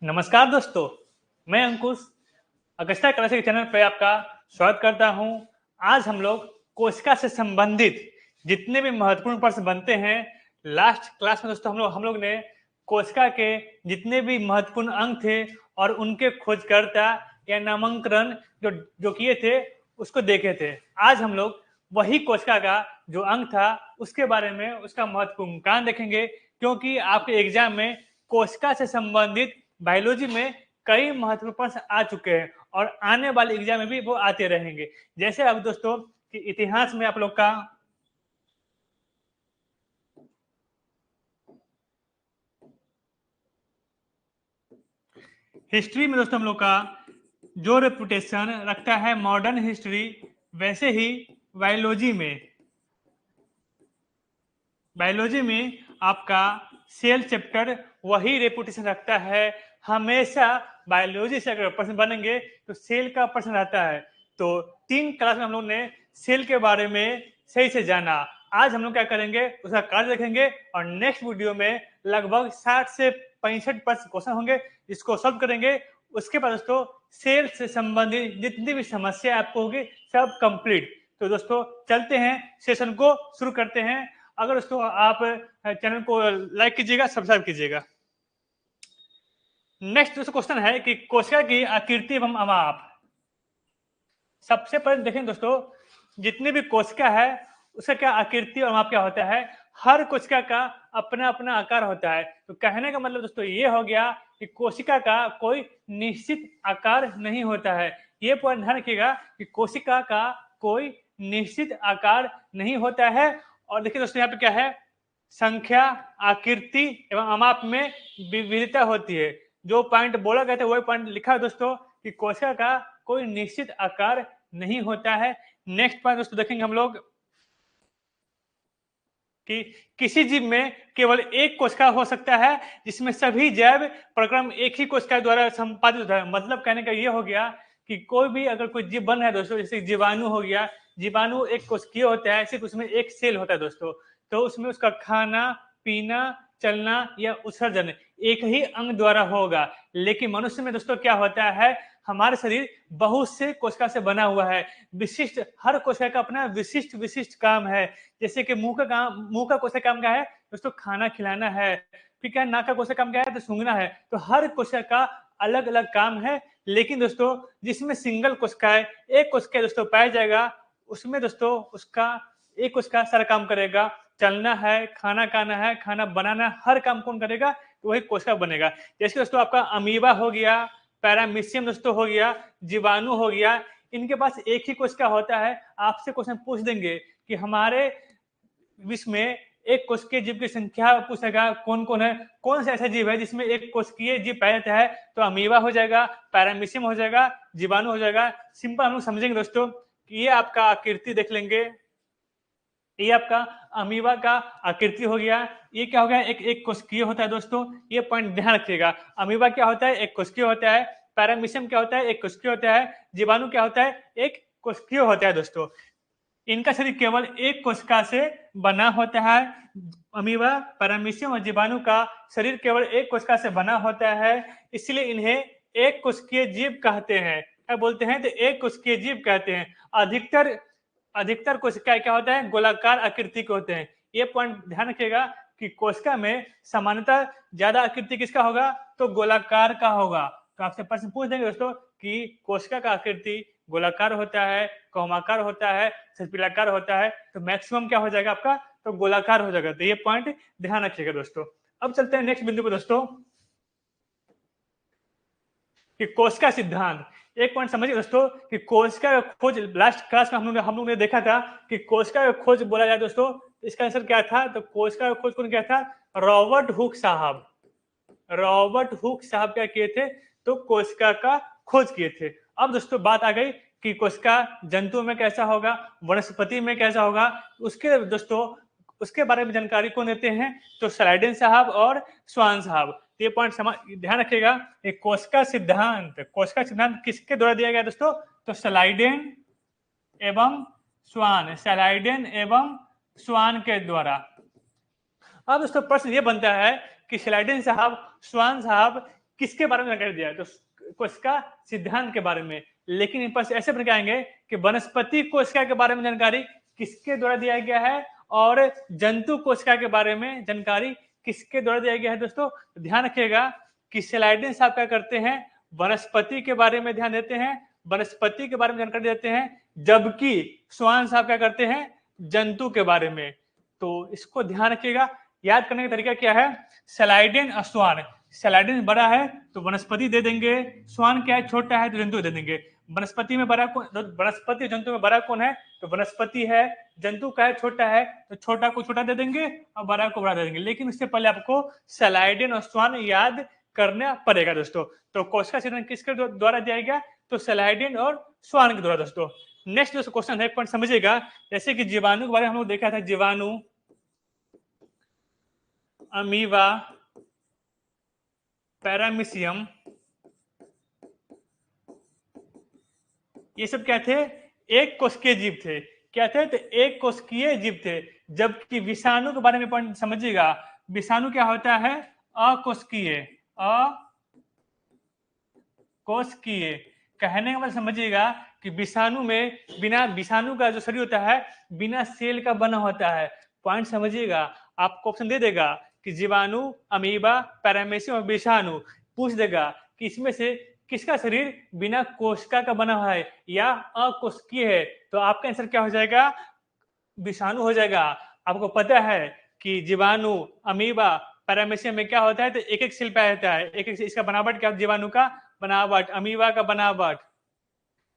नमस्कार दोस्तों, मैं अंकुश अगस्ता क्लासिक चैनल पे आपका स्वागत करता हूं। आज हम लोग कोशिका से संबंधित जितने भी महत्वपूर्ण प्रश्न बनते हैं, लास्ट क्लास में दोस्तों हम लोग ने कोशिका के जितने भी महत्वपूर्ण अंग थे और उनके खोजकर्ता या नामांकन जो जो किए थे उसको देखे थे। आज हम लोग वही कोशिका का जो अंग था उसके बारे में उसका महत्वपूर्ण कारण देखेंगे, क्योंकि आपके एग्जाम में कोशिका से संबंधित बायोलॉजी में कई महत्वपूर्ण प्रश्न आ चुके हैं और आने वाले एग्जाम में भी वो आते रहेंगे। जैसे अब दोस्तों कि इतिहास में आप लोग का हिस्ट्री में दोस्तों हम लोग का जो रेपुटेशन रखता है मॉडर्न हिस्ट्री, वैसे ही बायोलॉजी में आपका सेल चैप्टर वही रेपुटेशन रखता है। हमेशा बायोलॉजी से अगर प्रश्न बनेंगे तो सेल का प्रश्न रहता है। तो 3 क्लास में हम लोग ने सेल के बारे में सही से जाना। आज हम लोग क्या करेंगे, उसका कार्य देखेंगे और नेक्स्ट वीडियो में लगभग 60 से 65 क्वेश्चन होंगे, इसको सॉल्व करेंगे। उसके बाद दोस्तों सेल से संबंधित जितनी भी समस्या आपको होगी सब कंप्लीट। तो दोस्तों चलते हैं, सेशन को शुरू करते हैं। अगर दोस्तों आप चैनल को लाइक कीजिएगा, सब्सक्राइब कीजिएगा। नेक्स्ट दोस्तों क्वेश्चन है कि कोशिका की आकृति एवं अमाप। सबसे पहले देखें दोस्तों, जितनी भी कोशिका है उसका क्या आकृति और माप क्या होता है। हर कोशिका का अपना अपना आकार होता है। तो कहने का मतलब दोस्तों ये हो गया कि कोशिका का कोई निश्चित आकार नहीं होता है। ये पॉइंट ध्यान रखिएगा कि कोशिका का कोई निश्चित आकार नहीं होता है। और देखिए दोस्तों यहाँ पे क्या है, संख्या, आकृति एवं अमाप में विविधता होती है। जो पॉइंट बोला गया था वही पॉइंट लिखा है दोस्तों कि कोशिका का कोई निश्चित आकार नहीं होता है। नेक्स्ट पॉइंट दोस्तों देखेंगे हम लोग कि किसी जीव में केवल एक कोशिका हो सकता है जिसमें सभी जैव प्रक्रम एक ही कोशिका द्वारा संपादित होता है। मतलब कहने का ये हो गया कि कोई भी अगर कोई जीव बन रहा है दोस्तों, जैसे जीवाणु हो गया, जीवाणु एक कोशिकीय होता है, सिर्फ उसमें एक सेल होता है दोस्तों। तो उसमें उसका खाना पीना चलना या उत्सर्जन एक ही अंग द्वारा होगा। लेकिन मनुष्य में दोस्तों क्या होता है, हमारे शरीर बहुत से कोशिका से बना हुआ है। विशिष्ट हर कोशिका का अपना विशिष्ट विशिष्ट काम है। जैसे कि मुंह का कोशिका काम क्या है दोस्तों, खाना खिलाना है। फिर क्या नाक का कोशिका काम क्या है, तो सूंघना है। तो हर कोशिका का अलग अलग काम है। लेकिन दोस्तों जिसमें सिंगल कोशिका है, एक कोशिका दोस्तों पाया जाएगा, उसमें दोस्तों उसका एक कोशिका सारा काम करेगा। चलना है, खाना खाना है, खाना बनाना है, हर काम कौन करेगा, तो वही कोशिका बनेगा। जैसे दोस्तों आपका अमीबा हो गया, पैरामीशियम दोस्तों हो गया, जीवाणु हो गया, इनके पास एक ही कोशिका होता है। आपसे क्वेश्चन पूछ देंगे कि हमारे विश्व में एक कोशिकीय जीव की संख्या पूछेगा कौन कौन है, कौन सा ऐसा जीव है जिसमें एक कोशिकीय जीव पाया जाता है, तो अमीबा हो जाएगा, पैरामीशियम हो जाएगा, जीवाणु हो जाएगा। सिंपल हम लोग समझेंगे दोस्तों कि ये आपका आकृति देख लेंगे, ये आपका अमीबा का आकृति हो गया। ये क्या हो गया, एक एक कोशिकीय होता है दोस्तों। ये पॉइंट ध्यान रखिएगा, अमीबा क्या होता है, एक कोशिकीय होता है। पैरामीशियम क्या होता है, एक कोशिकीय होता है। जीवाणु क्या होता है, एक कोशिकीय होता है दोस्तों। इनका शरीर केवल एक कोशिका से बना होता है। अमीबा, पैरामीशियम और जीवाणु का शरीर केवल एक कोशिका से बना होता है, इसलिए इन्हें एक कोशिकीय जीव कहते हैं। क्या बोलते हैं, तो एक कोशिकीय जीव कहते हैं। अधिकतर अधिकतर कोशिका क्या होता है, गोलाकार आकृति के होते हैं। ये पॉइंट ध्यान रखिएगा कि कोशिका में सामान्यतः ज्यादा आकृति किसका होगा, तो गोलाकार का होगा। तो आपसे प्रश्न पूछ देंगे दोस्तों कि कोशिका का आकृति गोलाकार होता है, कौमाकार होता है, सर्पिलाकार होता है, तो मैक्सिमम क्या हो जाएगा आपका, तो गोलाकार हो जाएगा। तो ये पॉइंट ध्यान रखिएगा दोस्तों। अब चलते हैं नेक्स्ट बिंदु पर दोस्तों कि कोशिका सिद्धांत। एक पॉइंट समझिए दोस्तों कि कोशिका का खोज, लास्ट क्लास में हम लोग ने देखा था कि कोशिका का खोज बोला जाए दोस्तों, इसका आंसर क्या था, तो कोशिका का खोज कौन किया था, रॉबर्ट हुक साहब। रॉबर्ट हुक साहब क्या किए थे, तो कोशिका का खोज किए थे। अब दोस्तों बात आ गई कि कोशिका जंतु में कैसा होगा, वनस्पति में कैसा होगा। उसके दोस्तों उसके बारे में जानकारी कौन देते हैं, तो स्लाइडेन साहब और स्वान साहब। ये पॉइंट ध्यान रखिएगा। कोशिका सिद्धांत किसके द्वारा दिया गया दोस्तों, तो स्लाइडेन एवं स्वान के द्वारा। अब दोस्तों प्रश्न ये बनता है कि स्लाइडेन साहब, स्वान साहब किसके बारे में जानकारी दिया है? तो कोशिका सिद्धांत के बारे में। लेकिन इन पर ऐसे बन आएंगे कि वनस्पति कोशिका के बारे में जानकारी किसके द्वारा दिया गया है और जंतु कोशिका के बारे में जानकारी किसके द्वारा दिया गया है दोस्तों। ध्यान रखिएगा कि स्लाइडिन साहब क्या करते हैं, वनस्पति के बारे में ध्यान देते हैं, वनस्पति के बारे में जानकारी देते हैं, जबकि स्वान साहब क्या करते हैं, जंतु के बारे में। तो इसको ध्यान रखिएगा। याद करने का तरीका क्या है, स्लाइडिन और स्वान। स्लाइडिन बड़ा है तो वनस्पति दे देंगे, स्वान क्या है, छोटा है तो जंतु दे देंगे। वनस्पति में बड़ा कौन, वनस्पति जंतु में बड़ा कौन है, तो वनस्पति है। जंतु का है, छोटा है तो छोटा को छोटा दे देंगे और बड़ा को बड़ा दे देंगे। लेकिन उससे पहले आपको स्लाइडिन और स्वान याद करना पड़ेगा दोस्तों। तो कोशिका सिद्धांत किसके द्वारा दिया गया, तो स्लाइडिन और स्वान के द्वारा दोस्तों। नेक्स्ट दोस्तों क्वेश्चन है, एक पॉइंट समझिएगा। जैसे कि जीवाणु के बारे में हम लोग देखा था, जीवाणु, अमीबा, पैरामीशियम, ये सब क्या थे, एक कोशिकीय जीव थे। क्या थे, तो एक कोशिकीय जीव थे। जबकि विषाणु के बारे में पॉइंट समझिएगा, विषाणु क्या होता है, अकोशिकीय। अकोशिकीय कहने का मतलब समझिएगा कि विषाणु में बिना, विषाणु का जो शरीर होता है बिना सेल का बना होता है। पॉइंट समझिएगा, आपको ऑप्शन दे देगा कि जीवाणु, अमीबा, पैरामीशियम और विषाणु। पूछ देगा कि इसमें से किसका शरीर बिना कोशिका का बना है या अकोशिकीय है, तो आपका आंसर क्या हो जाएगा, विषाणु हो जाएगा। आपको पता है कि जीवाणु, अमीबा, पैरामीशियम में क्या होता है, तो एक एक सेल पाया जाता है, एक एक इसका बनावट क्या, जीवाणु का बनावट, अमीबा का बनावट,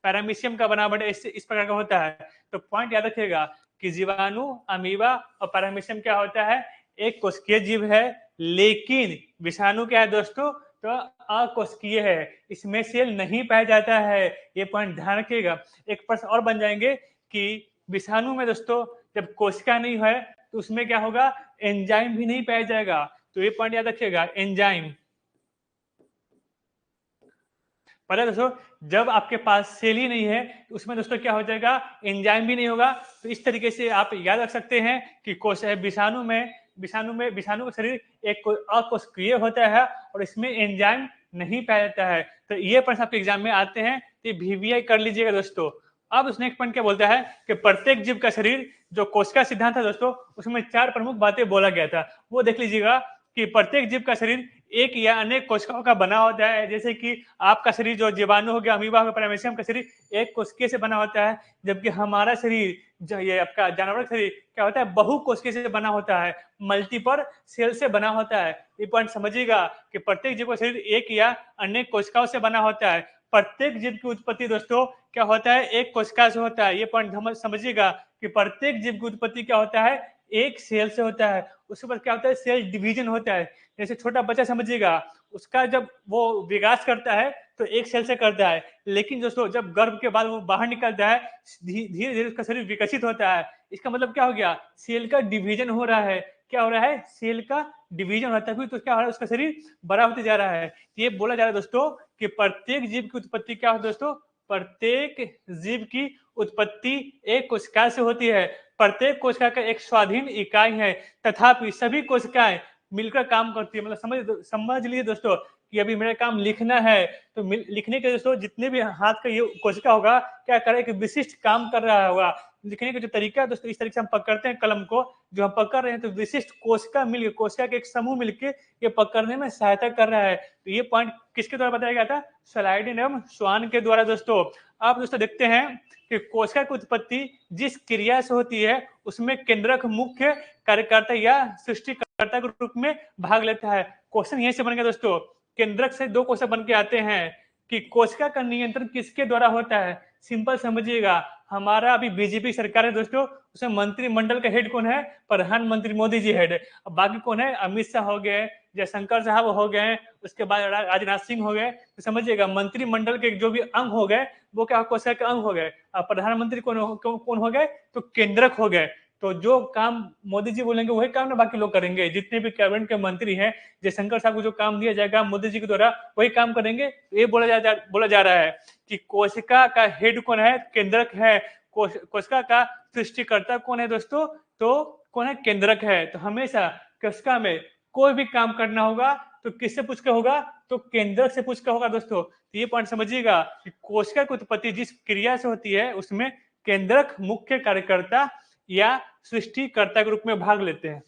पैरामीशियम का बनावट इस प्रकार का होता है। तो पॉइंट याद रखिएगा कि जीवाणु, अमीबा और पैरामीशियम क्या होता है, एक कोशिकीय जीव है। लेकिन विषाणु क्या है दोस्तों, तो अकोशिकीय है, इसमें सेल नहीं पाया जाता है। ये पॉइंट ध्यान रखिएगा। एक प्रश्न और बन जाएंगे कि विषाणु में दोस्तों जब कोशिका नहीं है तो उसमें क्या होगा, एंजाइम भी नहीं पाया जाएगा। तो ये पॉइंट याद रखिएगा, एंजाइम। पता है दोस्तों, जब आपके पास सेल ही नहीं है तो उसमें दोस्तों क्या हो जाएगा, एंजाइम भी नहीं होगा। तो इस तरीके से आप याद रख सकते हैं कि विषाणु का शरीर एक अकोशिकीय होता है और इसमें एंजाइम नहीं पाया जाता है। तो ये प्रश्न आपके एग्जाम में आते हैं, तो वीवीआई कर लीजिएगा दोस्तों। अब उसने एक पॉइंट क्या बोलता है कि प्रत्येक जीव का शरीर, जो कोशिका सिद्धांत है दोस्तों, उसमें 4 प्रमुख बातें बोला गया था। वो देख लीजिएगा कि प्रत्येक जीव का शरीर एक या अनेक कोशिकाओं का बना होता है। जैसे कि आपका शरीर जो जीवाणु हो गया, अमीबा हो गया, पैरामीशियम का शरीर एक कोशिकीय से बना होता है। जबकि हमारा शरीर, जो ये आपका जानवर का शरीर क्या होता है, बहु कोशिकीय से बना होता है, मल्टीपल सेल से बना होता है। ये पॉइंट समझिएगा कि प्रत्येक जीव का शरीर एक या अनेक कोशिकाओं से बना होता है। प्रत्येक जीव की उत्पत्ति दोस्तों क्या होता है, एक कोशिका से होता है। ये पॉइंट समझिएगा कि प्रत्येक जीव की उत्पत्ति क्या होता है, एक सेल से होता है। उसके बाद क्या होता है, सेल डिवीजन होता है। जैसे छोटा बच्चा समझिएगा, उसका जब वो विकास करता है तो एक सेल से करता है। लेकिन दोस्तों जब गर्भ के बाद वो बाहर निकलता है, धीरे धीरे उसका शरीर विकसित होता है। इसका मतलब क्या हो गया, सेल का डिवीजन हो रहा है। क्या हो रहा है, सेल का डिवीजन होता है, तो क्या हो रहा है, उसका शरीर बड़ा होते जा रहा है। ये बोला जा रहा है दोस्तों कि प्रत्येक जीव की उत्पत्ति क्या होती है दोस्तों, प्रत्येक जीव की उत्पत्ति एक कोशिका से होती है। प्रत्येक कोशिका का एक स्वाधीन इकाई है, तथापि सभी कोशिकाएं मिलकर काम करती है। मतलब समझ लीजिए दोस्तों कि अभी मेरा काम लिखना है, तो लिखने के दोस्तों जितने भी हाथ का ये कोशिका होगा, क्या करे कि विशिष्ट काम कर रहा होगा। लिखने का जो तरीका है दोस्तों, इस तरीके से हम पकड़ते हैं कलम को, जो हम पकड़ रहे हैं, तो विशिष्ट कोशिका मिलकर, कोशिका के एक समूह मिलकर ये पकड़ने में सहायता कर रहा है। तो ये पॉइंट किसके द्वारा बताया गया था, स्लाइडिन एवं स्वान के द्वारा दोस्तों। आप दोस्तों देखते हैं कि कोशिका की उत्पत्ति जिस क्रिया से होती है उसमें केंद्रक मुख्य कार्यकर्ता या सृष्टिकर्ता के रूप में भाग लेता है। क्वेश्चन यहीं से बन गया दोस्तों, केंद्रक से 2 क्वेश्चन बन के आते हैं कि कोशिका का नियंत्रण किसके द्वारा होता है। सिंपल समझिएगा, हमारा अभी बीजेपी सरकार है दोस्तों, उसमें मंत्रिमंडल का हेड कौन है, प्रधानमंत्री मोदी जी हेड। अब बाकी कौन है, अमित शाह हो गए, जयशंकर साहब हो गए, उसके बाद राजनाथ सिंह हो गए। तो समझिएगा मंत्रिमंडल के जो भी अंग हो गए वो क्या कोशिका के अंग हो गए। अब प्रधानमंत्री कौन हो गए, तो केंद्रक हो गए। तो जो काम मोदी जी बोलेंगे वही काम ना बाकी लोग करेंगे। जितने भी कैबिनेट के मंत्री हैं, जयशंकर साहब को जो काम दिया जाएगा मोदी जी के द्वारा वही काम करेंगे। ये बोला जा रहा है कि कोशिका का हेड कौन है, केंद्रक है। कोशिका का सृष्टिकर्ता कौन है दोस्तों, तो कौन है, केंद्रक है। तो हमेशा कोशिका में कोई भी काम करना होगा तो किससे पूछ के होगा? तो केंद्रक से पूछ के होगा दोस्तों। तो ये पॉइंट समझिएगा कि कोशिका की उत्पत्ति जिस क्रिया से होती है उसमें केंद्रक मुख्य कार्यकर्ता या सृष्टिकर्ता के रूप में भाग लेते हैं।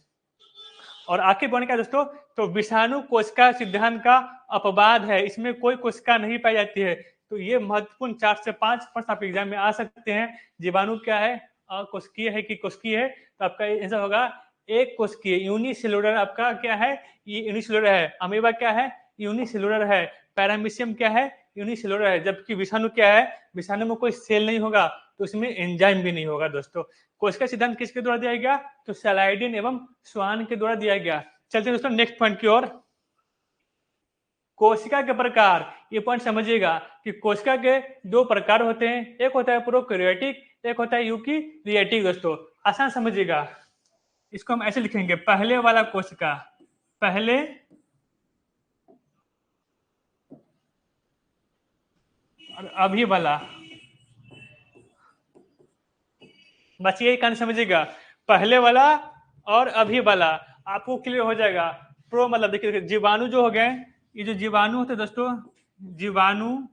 और आखिर पॉइंट क्या है दोस्तों? तो विषाणु कोशिका सिद्धांत का अपवाद है, इसमें कोई कोशिका नहीं पाई जाती है। तो ये महत्वपूर्ण 4 से 5 प्रश्न आपके एग्जाम में आ सकते हैं। जीवाणु क्या है? अकोशिकीय है कि कोशिकीय है? तो आपका आंसर होगा एक कोशिकीय, यूनिसेलुलर आपका क्या है? ये यूनिसेलुलर है। अमीबा क्या है? यूनिसेलुलर है। पैरामीशियम क्या है? यूनिसेलुलर है। जबकि विषाणु क्या है? विषाणु में कोई सेल नहीं होगा, तो उसमें एंजाइम भी नहीं होगा दोस्तों। कोशिका सिद्धांत किसके द्वारा दिया गया? तो सलाइडिन एवं स्वान के द्वारा दिया गया। चलते हैं दोस्तों नेक्स्ट पॉइंट की ओर। कोशिका के प्रकार, ये पॉइंट समझिएगा कि कोशिका के 2 प्रकार होते हैं, एक होता है प्रोकैरियोटिक, एक होता है यूकेरियोटिक दोस्तों। आसान समझिएगा, इसको हम ऐसे लिखेंगे, पहले वाला कोशिका, पहले और अभी वाला। बस ये कारण समझिएगा, पहले वाला और अभी वाला आपको क्लियर हो जाएगा। प्रो मतलब देखिए जीवाणु जो हो गए, ये जो जीवाणु होते हैं दोस्तों, जीवाणु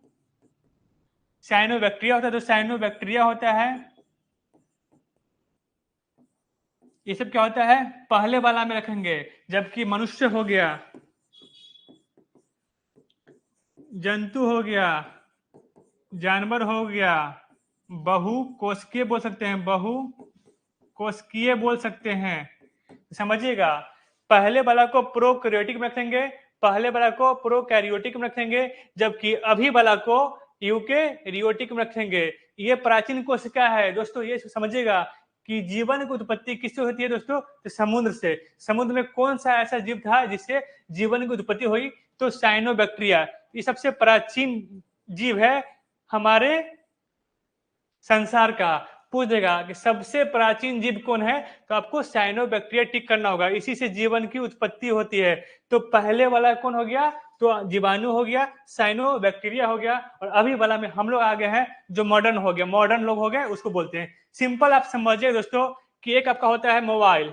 साइनोबैक्टीरिया होता है, तो साइनोबैक्टीरिया होता है, ये सब क्या होता है? पहले वाला में रखेंगे। जबकि मनुष्य हो गया, जंतु हो गया, जानवर हो गया, बहुकोशिकीय बोल सकते हैं, बहुकोशिकीय बोल सकते हैं। समझिएगा, पहले वाला को प्रोकैरियोटिक में रखेंगे, पहले वाला को प्रोकैरियोटिक में रखेंगे, जबकि अभी वाला को यूकेरियोटिक में रखेंगे। ये प्राचीन कोशिका है दोस्तों। ये समझिएगा कि जीवन की उत्पत्ति किससे होती है दोस्तों? तो समुद्र से। समुद्र में कौन सा ऐसा जीव था जिससे जीवन की उत्पत्ति हुई? तो साइनोबैक्टीरिया। ये सबसे प्राचीन जीव है हमारे संसार का। पूछ देगा कि सबसे प्राचीन जीव कौन है, तो आपको साइनोबैक्टीरिया टिक करना होगा, इसी से जीवन की उत्पत्ति होती है। तो पहले वाला कौन हो गया? तो जीवाणु हो गया, साइनोबैक्टीरिया हो गया, और अभी वाला में हम लोग आ गए हैं जो मॉडर्न हो गया, मॉडर्न लोग हो गए, उसको बोलते हैं। सिंपल आप समझिए दोस्तों कि एक आपका होता है मोबाइल,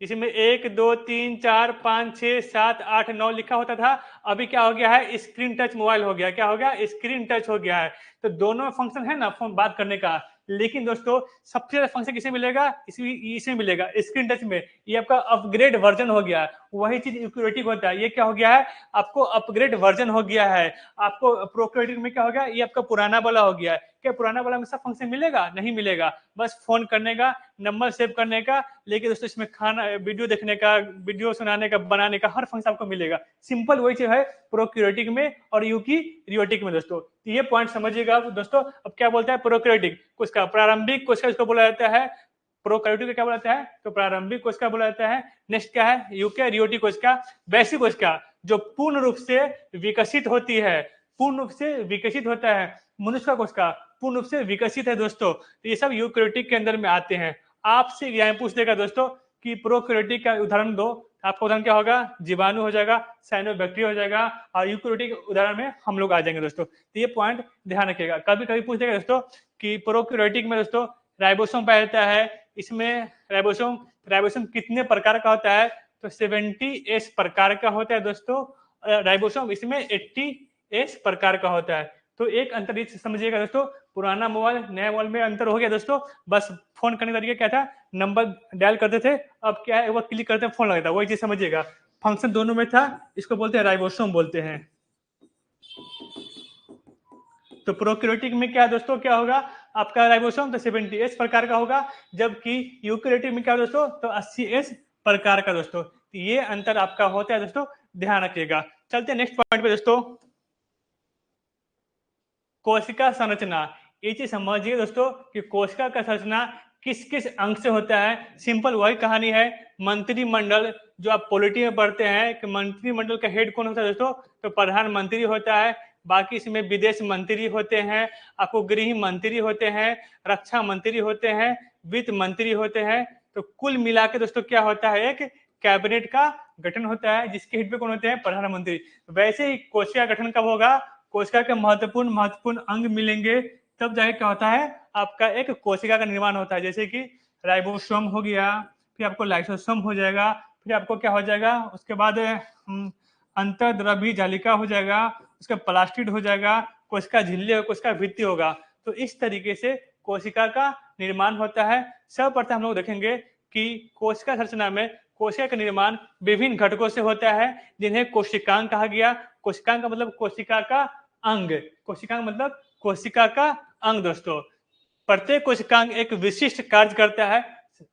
इसमें 1 2 3 4 5 6 7 8 9 लिखा होता था। अभी क्या हो गया है? स्क्रीन टच मोबाइल हो गया। क्या हो गया? स्क्रीन टच हो गया है। तो दोनों फंक्शन है ना फोन बात करने का, लेकिन दोस्तों सबसे ज्यादा फंक्शन किसे मिलेगा? इसमें मिलेगा, स्क्रीन टच में। ये आपका अपग्रेड वर्जन हो गया। वही चीज यूकेरियोटिक होता है, ये क्या हो गया है? आपको अपग्रेड वर्जन हो गया है। आपको प्रोकैरियोटिक में क्या हो गया? ये आपका पुराना वाला हो गया है। क्या पुराना वाला में सब फंक्शन मिलेगा? नहीं मिलेगा। बस फोन करने का, नंबर सेव करने का, लेकिन दोस्तों इसमें खाना, वीडियो देखने का, वीडियो सुनाने का, बनाने का हर फंक्शन आपको मिलेगा। सिंपल वही चीज है प्रोकैरियोटिक में और यूकेरियोटिक में दोस्तों। तो ये पॉइंट समझिएगा दोस्तों। अब क्या बोलता है प्रोकैरियोटिक कोशिका? प्रारंभिक कोशिका इसको बोला जाता है। प्रोकैरियोटिक क्या बोला जाता है? तो प्रारंभिक कोशिका बोला जाता है। नेक्स्ट क्या है? यूकेरियोटिक कोशिका, वैसी कोशिका जो पूर्ण रूप से विकसित होती है, पूर्ण रूप से विकसित होता है। मनुष्य का कोशिका पूर्ण रूप से विकसित है दोस्तों। तो ये सब यूकेरियोटिक के अंदर में आते हैं। आपसे एग्जाम पूछ देगा दोस्तों कि प्रोकैरियोटिक का उदाहरण दो, आपका उदाहरण क्या होगा? जीवाणु हो जाएगा, साइनोबैक्टीरिया हो जाएगा, और यूकेरियोटिक उदाहरण में हम लोग आ जाएंगे दोस्तों। तो ये पॉइंट ध्यान रखिएगा। कभी कभी पूछ देगा दोस्तों कि प्रोकैरियोटिक में दोस्तों राइबोसोम पाया जाता है। इसमें राइबोसोम कितने प्रकार का होता है? तो 70S प्रकार का होता है दोस्तों राइबोसोम। इसमें 80S प्रकार का होता है। तो एक अंतर समझिएगा दोस्तों, पुराना मोबाइल नया मोबाइल में अंतर हो गया दोस्तों। बस फोन करने का तरीका क्या था? नंबर डायल करते थे, अब क्या है? वो क्लिक करते फोन लगता है, वही चीज समझिएगा। फंक्शन दोनों में था, इसको बोलते हैं राइबोसोम बोलते हैं। तो प्रोकैरियोटिक में क्या दोस्तों क्या होगा? आपका राइबोसोम तो 70S प्रकार का होगा, जबकि यूकेरियोटिक में क्या दोस्तों? तो 80S प्रकार का दोस्तों। तो ये अंतर आपका होता है दोस्तों, ध्यान रखिएगा। चलते हैं नेक्स्ट पॉइंट पे दोस्तों, कोशिका संरचना। ये चीज समझिए दोस्तों कि कोशिका का संरचना किस किस अंग से होता है। सिंपल वही कहानी है, मंत्रिमंडल जो आप पॉलिटी में पढ़ते हैं कि मंत्रिमंडल का हेड कौन होता है दोस्तों? तो प्रधानमंत्री होता है। बाकी इसमें विदेश मंत्री होते हैं, आपको गृह मंत्री होते हैं, रक्षा मंत्री होते हैं, वित्त मंत्री होते हैं। तो कुल मिला के दोस्तों क्या होता है? एक कैबिनेट का गठन होता है, जिसके हेड पे कौन होते हैं? प्रधानमंत्री। वैसे ही कोशिका गठन कब होगा? कोशिका के महत्वपूर्ण अंग मिलेंगे, तब जाके क्या होता है? आपका एक कोशिका का निर्माण होता है। जैसे कि राइबोसोम हो गया, फिर आपको लाइसोसोम हो जाएगा, फिर आपको क्या हो जाएगा, उसके बाद अंतर्द्रव्यी जालिका हो जाएगा, उसका प्लास्टिड हो जाएगा, कोशिका झिल्ली और कोशिका भित्ति होगा। तो इस तरीके से कोशिका का निर्माण होता है। सर्वप्रथम हम लोग देखेंगे कि कोशिका संरचना में कोशिका का निर्माण विभिन्न घटकों से होता है, जिन्हें कोशिकांग कहा गया। कोशिकांग का मतलब कोशिका का अंग, कोशिकांग मतलब कोशिका का अंग। दोस्तों, प्रत्येक कोशिकांग एक विशिष्ट कार्य करता है।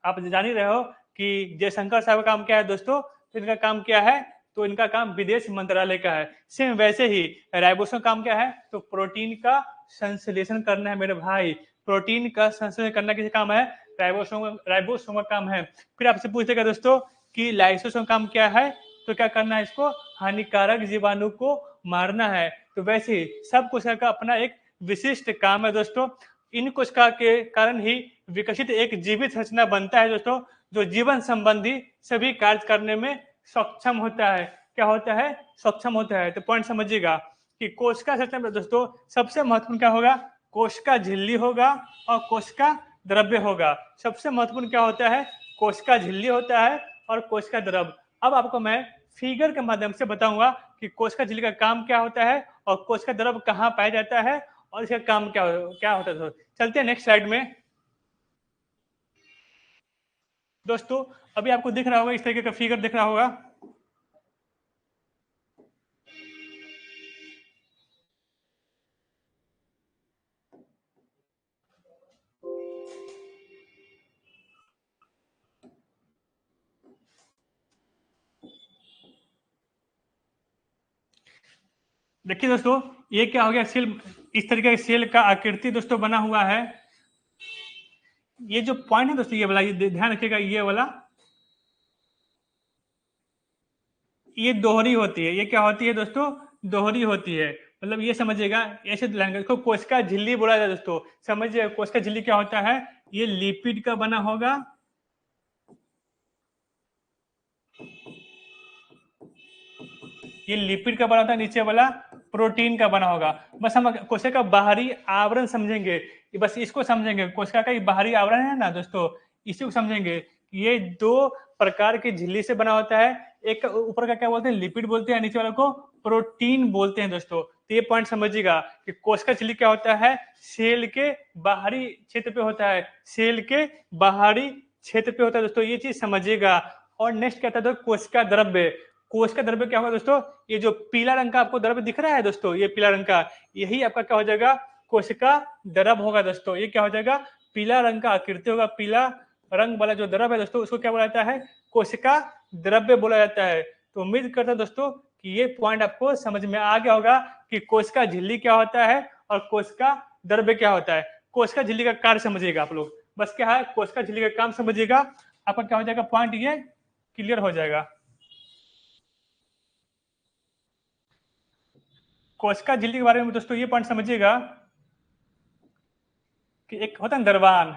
आप जान ही रहे हो कि जयशंकर साहब का काम क्या है दोस्तों, तो इनका काम क्या है, तो इनका काम विदेश मंत्रालय का है। सेम वैसे ही राइबोसोम काम क्या है, तो प्रोटीन का संश्लेषण करना है मेरे भाई। प्रोटीन का संश्लेषण करना किसी काम है, राइबोसोम का काम है। फिर आपसे पूछेगा दोस्तों कि लाइसोसोम काम क्या है, तो क्या करना है, इसको हानिकारक जीवाणु को मारना है। तो वैसे ही सब कोशिका का अपना एक विशिष्ट काम है दोस्तों। इन कोशिका के कारण ही विकसित एक जीवित संरचना बनता है दोस्तों, जो जीवन संबंधी सभी कार्य करने में सक्षम होता है। क्या होता है, सक्षम होता है। तो पॉइंट समझिएगा कि कोशिका संरचना में दोस्तों सबसे महत्वपूर्ण क्या होगा, कोशिका झिल्ली होगा और कोशिका द्रव्य होगा। सबसे महत्वपूर्ण क्या होता है, कोशिका झिल्ली होता है और कोशिका द्रव्य। अब आपको मैं फिगर के माध्यम से बताऊंगा कि कोशिका झिल्ली का काम क्या होता है और कोशिका द्रव्य कहाँ पाया जाता है और इसका काम क्या होता है। चलते हैं नेक्स्ट स्लाइड में। दोस्तों, अभी आपको दिख रहा होगा, इस तरीके का फिगर दिख रहा होगा। देखिए दोस्तों, ये क्या हो गया, सेल, इस तरीके के सेल का आकृति दोस्तों बना हुआ है। ये जो पॉइंट है दोस्तों, ये वाला, ये ध्यान रखिएगा, ये वाला, ये दोहरी होती है। ये क्या होती है दोस्तों, दोहरी होती है। मतलब ये समझिएगा, ऐसे इसको कोशिका झिल्ली बोला जाता है दोस्तों। समझिए कोशिका झिल्ली क्या होता है, ये लिपिड का बना होगा, ये लिपिड का बना होता है, नीचे वाला प्रोटीन का बना होगा। बस हम कोशिका का बाहरी आवरण समझेंगे, बस इसको समझेंगे। कोशिका का बाहरी आवरण है ना दोस्तों, इसी को समझेंगे। ये दो प्रकार की झिल्ली से बना होता है। एक ऊपर का क्या बोलते हैं, लिपिड बोलते हैं, नीचे वाले को प्रोटीन बोलते हैं दोस्तों। तो ये पॉइंट समझिएगा कि कोशिका झिल्ली क्या होता है, सेल के बाहरी क्षेत्र पे होता है, सेल के बाहरी क्षेत्र पे होता है दोस्तों, ये चीज समझिएगा। और नेक्स्ट क्या था, कोशिका द्रव्य। कोशिका द्रव्य क्या होगा दोस्तों, ये जो पीला रंग का आपको द्रव्य दिख रहा है दोस्तों, ये पीला रंग का, यही आपका क्या हो जाएगा, कोशिका द्रव्य होगा दोस्तों। ये क्या हो जाएगा, पीला रंग का आकृति होगा, पीला रंग वाला जो द्रव्य है दोस्तों, उसको क्या बोला जाता है, कोशिका द्रव्य बोला जाता है। तो उम्मीद करता हूं दोस्तों कि ये पॉइंट आपको समझ में आ गया होगा कि कोशिका झिल्ली क्या होता है और कोशिका द्रव्य क्या होता है। कोशिका झिल्ली का कार्य समझिएगा आप लोग, बस क्या है, कोशिका झिल्ली का काम समझिएगा, आपका क्या हो जाएगा, पॉइंट ये क्लियर हो जाएगा। कोशिका झिल्ली के बारे में दोस्तों ये पॉइंट समझिएगा कि एक होता है दरवान।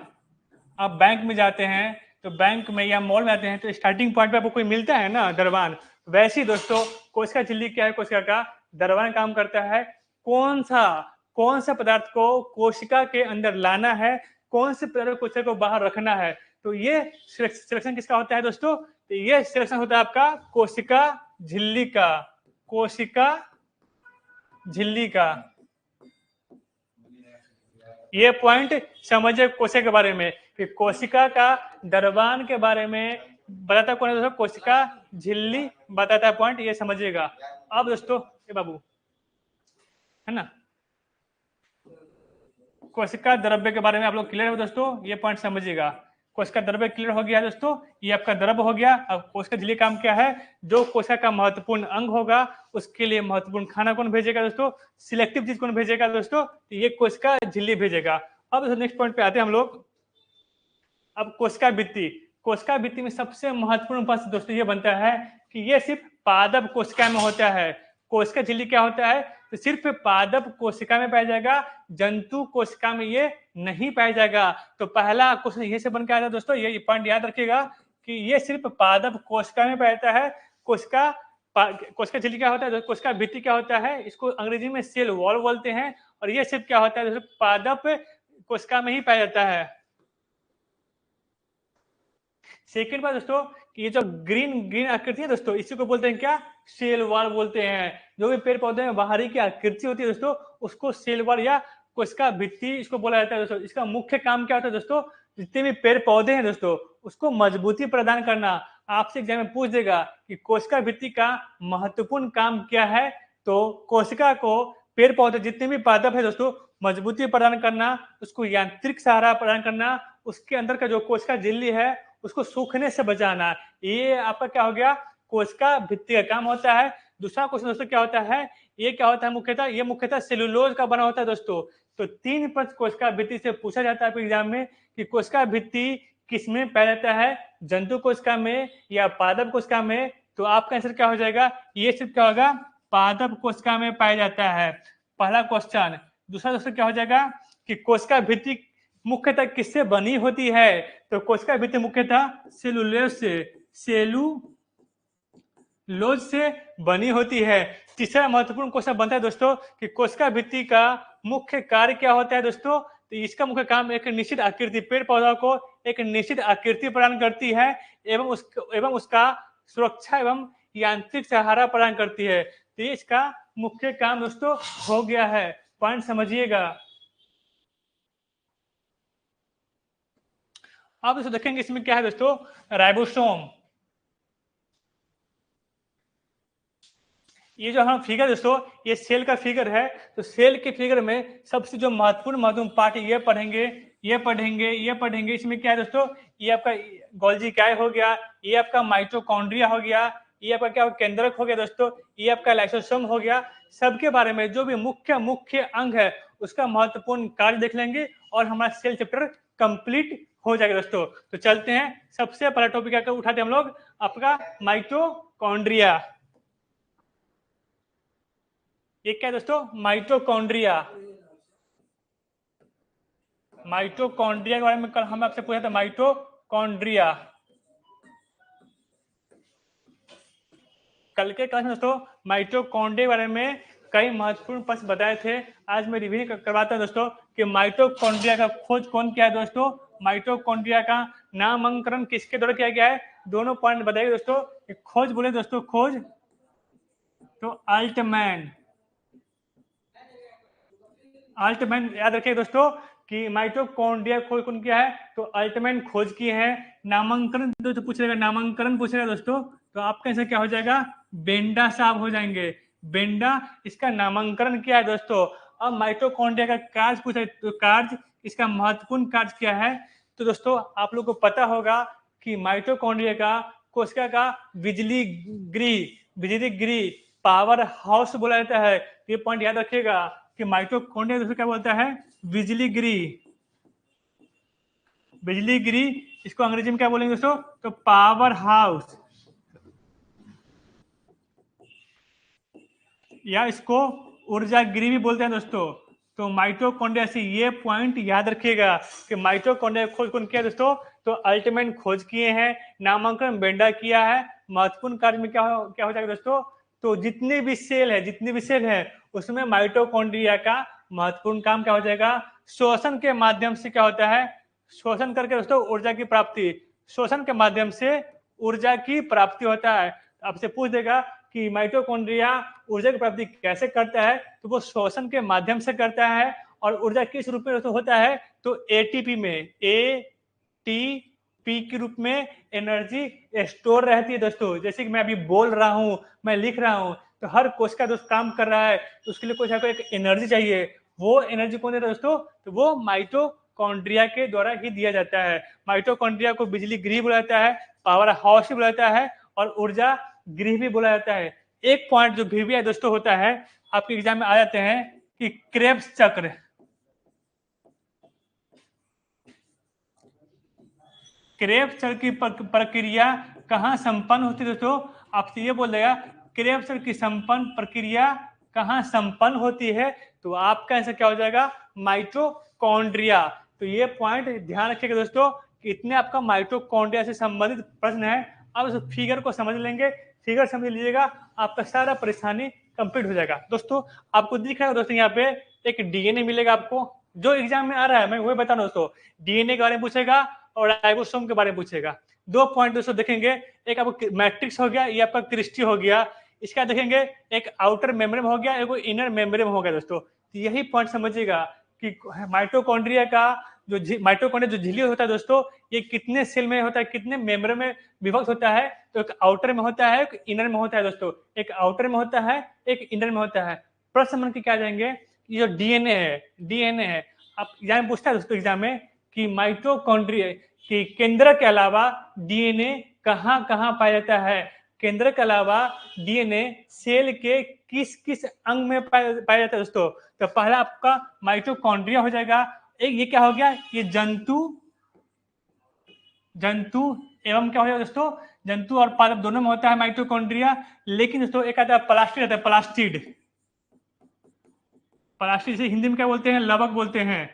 आप बैंक में जाते हैं, तो बैंक में या मॉल में आते हैं, तो स्टार्टिंग पॉइंट पे आपको कोई मिलता है ना दरवान, वैसे ही दोस्तों कोशिका झिल्ली क्या है, कोशिका का दरवान काम करता है। कौन सा पदार्थ को कोशिका के अंदर लाना है, कौन से पदार्थ कोशिका को बाहर रखना है, तो ये सिलेक्शन किसका होता है दोस्तों, तो ये सिलेक्शन होता है आपका कोशिका झिल्ली का, कोशिका झिल्ली का। ये पॉइंट समझिए कोशिका के बारे में कि कोशिका का दरवान के बारे में बताता कौन है दोस्तों, कोशिका झिल्ली बताता है, पॉइंट ये समझिएगा। अब दोस्तों ये बाबू है ना, कोशिका द्रव्य के बारे में आप लोग क्लियर हो दोस्तों, ये पॉइंट समझिएगा। कोशिका द्रव्य क्लियर हो गया दोस्तों, ये आपका द्रव्य हो गया। अब कोशिका झिल्ली काम क्या है, जो कोशिका का महत्वपूर्ण अंग होगा उसके लिए महत्वपूर्ण खाना कौन भेजेगा दोस्तों, सिलेक्टिव चीज कौन भेजेगा दोस्तों, तो ये कोशिका झिल्ली भेजेगा। अब नेक्स्ट पॉइंट पे आते हैं हम लोग। अब कोशिका भित्ति, कोशिका भित्ति में सबसे महत्वपूर्ण पक्ष दोस्तों ये बनता है कि ये सिर्फ पादप कोशिका में होता है। कोशिका झिल्ली क्या होता है, तो सिर्फ पादप कोशिका में पाया जाएगा, जंतु कोशिका में ये नहीं पाया जाएगा। तो पहला क्वेश्चन ये से बन के आता है दोस्तों, ये पॉइंट याद रखिएगा कि ये सिर्फ पादप कोशिका में पाया जाता है। कोशिका झिल्ली क्या होता है, कोशिका भित्ति क्या होता है, इसको अंग्रेजी में सेल वॉल बोलते हैं, और ये सिर्फ क्या होता है, पादप कोशिका में ही पाया जाता है। सेकेंड बात दोस्तों कि ये जो ग्रीन ग्रीन आकृति है दोस्तों, इसी को बोलते हैं क्या, सेल वॉल बोलते हैं। जो भी पेड़ पौधे में बाहरी की आकृति होती है दोस्तों, उसको सेल वॉल या कोशिका भित्ति इसको बोला जाता है दोस्तों। इसका मुख्य काम क्या होता है दोस्तों, जितने भी पेड़ पौधे हैं दोस्तों, उसको मजबूती प्रदान करना। आपसे एग्जाम में पूछ देगा कि कोशिका भित्ति का महत्वपूर्ण काम क्या है, तो कोशिका को पेड़ पौधे जितने भी पादप है दोस्तों, मजबूती प्रदान करना, उसको यांत्रिक सहारा प्रदान करना, उसके अंदर का जो कोशिका झिल्ली है उसको सूखने से बचाना। ये आपका क्या हो गया, कोशिका भित्ति का काम होता है। दूसरा क्वेश्चन दोस्तों क्या होता है, ये क्या होता है मुख्यतः, ये मुख्यतः सेलुलोज का बना होता है दोस्तों। तो 3 प्रश्न कोशिका भित्ति से पूछा जाता है एग्जाम में कि कोशिका भित्ति किसमें पाया जाता है, जंतु कोशिका में या पादप कोशिका में। तो आपका आंसर क्या हो जाएगा, ये सिर्फ क्या होगा, पादप कोशिका में पाया जाता है, पहला क्वेश्चन। दूसरा दोस्तों क्या हो जाएगा कि कोशिका भित्ति मुख्यतः किससे बनी होती है, तो कोशिका भित्ति मुख्यतः सेलुलोज से बनी होती है। तीसरा महत्वपूर्ण क्वेश्चन बनता है दोस्तों कि कोशिका भित्ति का मुख्य कार्य क्या होता है दोस्तों, तो इसका मुख्य काम एक निश्चित आकृति, पेड़ पौधों को एक निश्चित आकृति प्रदान करती है एवं उसका सुरक्षा एवं यांत्रिक सहारा प्रदान करती है। तो ये इसका मुख्य काम दोस्तों हो गया है, पॉइंट समझिएगा। अब दोस्तों देखेंगे इसमें क्या है दोस्तों, राइबोसोम। ये जो हम फिगर दोस्तों, ये सेल का फिगर है। तो सेल के फिगर में सबसे जो महत्वपूर्ण पार्ट ये पढ़ेंगे। इसमें क्या है दोस्तों, ये आपका गोल्जी काय हो गया, ये आपका माइटोकॉन्ड्रिया हो गया, ये आपका क्या केंद्रक हो गया दोस्तों, ये आपका लाइसोसोम हो गया। सबके बारे में जो भी मुख्य अंग है उसका महत्वपूर्ण कार्य देख लेंगे और हमारा सेल चैप्टर कंप्लीट हो जाएगा दोस्तों। तो चलते हैं, सबसे पहला टॉपिक आकर उठाते हम लोग आपका माइटोकॉन्ड्रिया। ये क्या है दोस्तों, माइटोकॉन्ड्रिया। माइटोकॉन्ड्रिया के बारे में कल हम आपसे पूछा था, माइटोकॉन्ड्रिया। कल के क्लास में दोस्तों माइटोकॉन्ड्रिया के बारे में कई महत्वपूर्ण प्रश्न बताए थे। आज मैं रिव्यू करवाता हूं दोस्तों कि माइटोकॉन्ड्रिया का खोज कौन किया है दोस्तों, माइटोकॉन्ड्रिया का नामकरण किसके द्वारा किया गया है, दोनों पॉइंट बताइए दोस्तों। खोज बोले दोस्तों, खोज तो अल्टमैन याद रखिए दोस्तों कि माइटोकॉन्ड्रिया खोज कौन किया है, तो अल्टमैन खोज किए हैं। नामांकन दोस्तों पूछेगा, नामांकन पूछेगा दोस्तों, तो आपका आंसर क्या हो जाएगा, बेंडा साहब हो जाएंगे, बेंडा इसका नामांकन किया है दोस्तों। अब माइटोकॉन्ड्रिया का कार्य पूछा, तो कार्य, इसका महत्वपूर्ण कार्य क्या है, तो दोस्तों आप लोग को पता होगा कि माइटोकॉन्ड्रिया का कोशिका का बिजली गृह पावर हाउस बोला जाता है। ये पॉइंट याद रखिएगा कि माइटोकॉन्ड्रिया दोस्तों क्या बोलता है, बिजली गृह, इसको अंग्रेजी में क्या बोलेंगे दोस्तों, तो पावर हाउस, या इसको ऊर्जा गृह भी बोलते हैं दोस्तों। तो माइटोकॉन्ड्रिया से ये पॉइंट याद रखिएगा कि माइटोकॉन्ड्रिया खोज कौन किया दोस्तों, तो अल्टमैन खोज किए हैं, नामांकन बेंडा किया है। महत्वपूर्ण कार्य में क्या हो जाएगा दोस्तों, तो जितने भी सेल है उसमें माइटोकॉन्ड्रिया का महत्वपूर्ण काम क्या हो जाएगा, श्वसन के माध्यम से क्या होता है, श्वसन करके दोस्तों ऊर्जा की प्राप्ति, श्वसन के माध्यम से ऊर्जा की प्राप्ति होता है। आपसे पूछ देगा कि माइटोकॉन्ड्रिया ऊर्जा की प्राप्ति कैसे करता है, तो वो श्वसन के माध्यम से करता है। और ऊर्जा किस रूप में होता है, तो एटीपी में, एटीपी के रूप में एनर्जी स्टोर रहती है दोस्तों। जैसे कि मैं अभी बोल रहा हूं, मैं लिख रहा हूं, तो हर कोशिका दोस्त काम कर रहा है, तो उसके लिए कुछ एक एनर्जी चाहिए। वो एनर्जी कौन देता है दोस्तों, तो वो माइटोकॉन्ड्रिया के द्वारा ही दिया जाता है। माइटोकॉन्ड्रिया को बिजली गृह बोला जाता है, पावर हाउस भी बोला जाता है और ऊर्जा गृह भी बोला जाता है। एक पॉइंट जो भी है दोस्तों होता है, आपके एग्जाम में आ जाते हैं कि क्रेब्स चक्र, क्रेब्स चक्र की प्रक्रिया कहाँ संपन्न होती है दोस्तों, आपसे ये बोल देगा क्रेब्स चक्र की प्रक्रिया कहाँ संपन्न होती है, तो आपका आंसर क्या हो जाएगा, माइटोकॉन्ड्रिया। तो ये पॉइंट ध्यान रखिएगा दोस्तों कि इतने आपका माइटोकॉन्ड्रिया से संबंधित प्रश्न है। अब इस फिगर को समझ लेंगे, फिगर समझ लीजिएगा, आपका सारा परेशानी कंप्लीट हो जाएगा। दोस्तों आपको दिख रहा है दोस्तों, यहाँ पे एक डीएनए मिलेगा आपको, जो एग्जाम में आ रहा है मैं वही बता रहा हूं दोस्तों। डीएनए के बारे में पूछेगा और राइबोसोम के बारे में पूछेगा। दो पॉइंट दोस्तों देखेंगे, एक आपको मैट्रिक्स हो गया, ये आपका क्रिस्टी हो गया, इसका देखेंगे एक आउटर मेम्ब्रेन हो गया, एक इनर मेम्ब्रेन हो गया दोस्तों। तो यही पॉइंट समझिएगा कि माइटोकॉन्ड्रिया का जो माइटोकॉन्ड्रिया जो झिल्ली होता है दोस्तों, ये कितने सेल में होता है, कितने मेम्ब्रेन में विभक्त होता है। तो एक आउटर में होता है, एक इनर में होता है दोस्तों, एक आउटर में होता है, एक इनर में होता है। प्रश्न मन के क्या जाएंगे, ये जो डीएनए है, आप एग्जाम में पूछता है दोस्तों, एग्जाम में कि माइटोकॉन्ड्रिया कि केंद्र के अलावा डीएनए कहाँ कहाँ पाया जाता है, केंद्र के अलावा डीएनए सेल के किस किस अंग में पाया जाता है दोस्तों। तो पहला आपका माइटोकॉन्ड्रिया हो जाएगा। एक ये क्या हो गया, ये जंतु एवं क्या हो जाएगा दोस्तों, जंतु और पादप दोनों में होता है माइटोकॉन्ड्रिया। लेकिन दोस्तों एक आता है प्लास्टिड, आता है प्लास्टिड, से हिंदी में क्या बोलते हैं, लवक बोलते हैं।